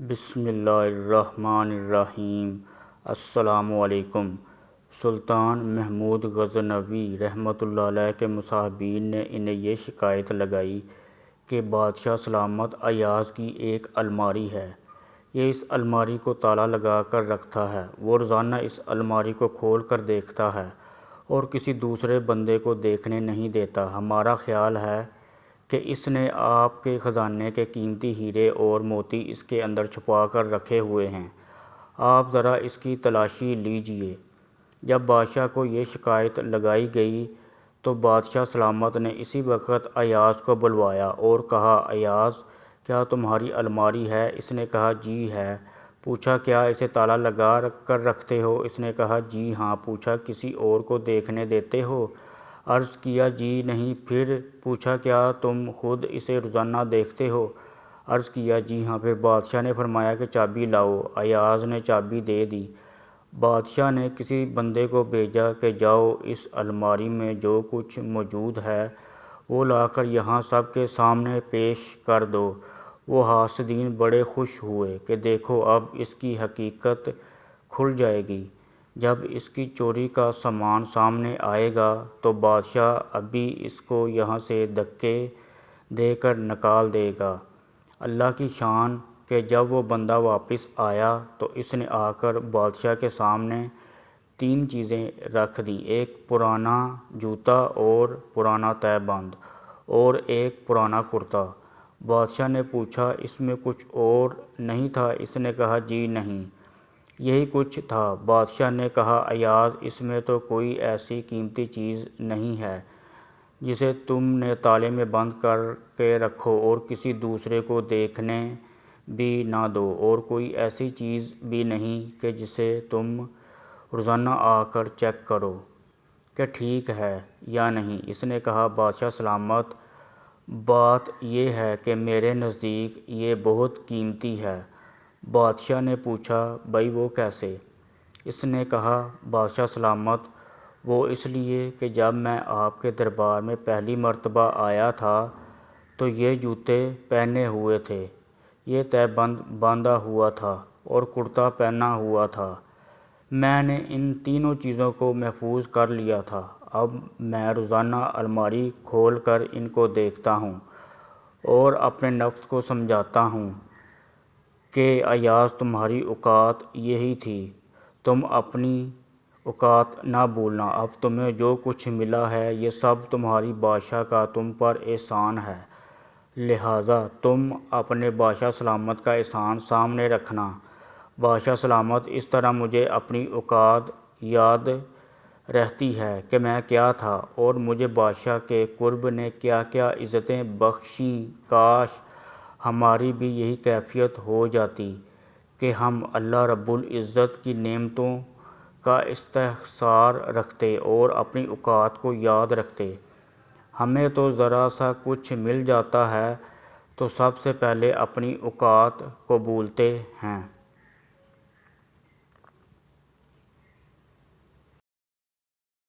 بسم اللہ الرحمن الرحیم۔ السلام علیکم۔ سلطان محمود غزنوی رحمۃ اللہ علیہ کے مصاحبین نے انہیں یہ شکایت لگائی کہ بادشاہ سلامت ایاز کی ایک الماری ہے، یہ اس الماری کو تالا لگا کر رکھتا ہے، وہ روزانہ اس الماری کو کھول کر دیکھتا ہے اور کسی دوسرے بندے کو دیکھنے نہیں دیتا۔ ہمارا خیال ہے کہ اس نے آپ کے خزانے کے قیمتی ہیرے اور موتی اس کے اندر چھپا کر رکھے ہوئے ہیں، آپ ذرا اس کی تلاشی لیجئے۔ جب بادشاہ کو یہ شکایت لگائی گئی تو بادشاہ سلامت نے اسی وقت ایاز کو بلوایا اور کہا، ایاز کیا تمہاری الماری ہے؟ اس نے کہا جی ہے۔ پوچھا کیا اسے تالا لگا کر رکھتے ہو؟ اس نے کہا جی ہاں۔ پوچھا کسی اور کو دیکھنے دیتے ہو؟ عرض کیا جی نہیں۔ پھر پوچھا کیا تم خود اسے روزانہ دیکھتے ہو؟ عرض کیا جی ہاں۔ پھر بادشاہ نے فرمایا کہ چابی لاؤ۔ ایاز نے چابی دے دی۔ بادشاہ نے کسی بندے کو بھیجا کہ جاؤ اس الماری میں جو کچھ موجود ہے وہ لا کر یہاں سب کے سامنے پیش کر دو۔ وہ حاسدین بڑے خوش ہوئے کہ دیکھو اب اس کی حقیقت کھل جائے گی۔ جب اس کی چوری کا سامان سامنے آئے گا تو بادشاہ ابھی اس کو یہاں سے دھکے دے کر نکال دے گا۔ اللہ کی شان کہ جب وہ بندہ واپس آیا تو اس نے آ کر بادشاہ کے سامنے 3 چیزیں رکھ دیں، ایک پرانا جوتا اور پرانا تہہ بند اور ایک پرانا کرتا۔ بادشاہ نے پوچھا اس میں کچھ اور نہیں تھا؟ اس نے کہا جی نہیں، یہی کچھ تھا۔ بادشاہ نے کہا ایاز اس میں تو کوئی ایسی قیمتی چیز نہیں ہے جسے تم نے تالے میں بند کر کے رکھو اور کسی دوسرے کو دیکھنے بھی نہ دو، اور کوئی ایسی چیز بھی نہیں کہ جسے تم روزانہ آ کر چیک کرو کہ ٹھیک ہے یا نہیں۔ اس نے کہا بادشاہ سلامت بات یہ ہے کہ میرے نزدیک یہ بہت قیمتی ہے۔ بادشاہ نے پوچھا بھئی وہ کیسے؟ اس نے کہا بادشاہ سلامت وہ اس لیے کہ جب میں آپ کے دربار میں پہلی مرتبہ آیا تھا تو یہ جوتے پہنے ہوئے تھے، یہ تہہ بند باندھا ہوا تھا اور کرتا پہنا ہوا تھا۔ میں نے ان تینوں چیزوں کو محفوظ کر لیا تھا۔ اب میں روزانہ الماری کھول کر ان کو دیکھتا ہوں اور اپنے نفس کو سمجھاتا ہوں کہ ایاز تمہاری اوقات یہی تھی، تم اپنی اوقات نہ بھولنا۔ اب تمہیں جو کچھ ملا ہے یہ سب تمہاری بادشاہ کا تم پر احسان ہے، لہٰذا تم اپنے بادشاہ سلامت کا احسان سامنے رکھنا۔ بادشاہ سلامت اس طرح مجھے اپنی اوقات یاد رہتی ہے کہ میں کیا تھا اور مجھے بادشاہ کے قرب نے کیا کیا عزتیں بخشیں۔ کاش ہماری بھی یہی کیفیت ہو جاتی کہ ہم اللہ رب العزت کی نعمتوں کا استحصال رکھتے اور اپنی اوقات کو یاد رکھتے۔ ہمیں تو ذرا سا کچھ مل جاتا ہے تو سب سے پہلے اپنی اوقات کو بھولتے ہیں۔